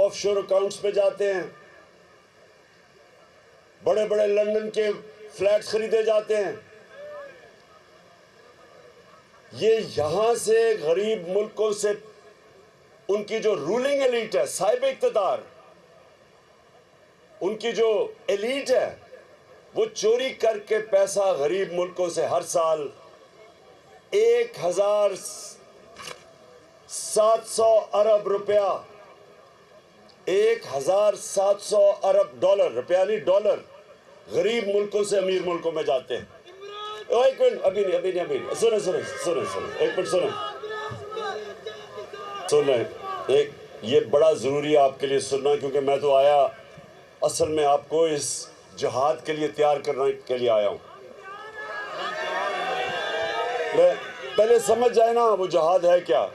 Of شور accounts پہ جاتے ہیں، بڑے بڑے لندن کے فلیٹس خریدے جاتے ہیں. یہ یہاں سے غریب ملکوں سے ان کی جو رولنگ ایلیٹ ہے، صاحب اقتدار، ان کی جو ایلیٹ ہے، وہ چوری کر کے پیسہ غریب ملکوں سے ہر سال 1,700 ارب روپیہ، 1,700 ارب ڈالر، روپیہ نہیں ڈالر، غریب ملکوں سے امیر ملکوں میں جاتے ہیں. ایک منٹ، ابھی نہیں، سنیں، ایک منٹ سنیں. ایک یہ بڑا ضروری ہے آپ کے لیے سننا، کیونکہ میں تو آیا اصل میں آپ کو اس جہاد کے لیے تیار کرنے کے لیے آیا ہوں. پہلے سمجھ جائے نا وہ جہاد ہے کیا.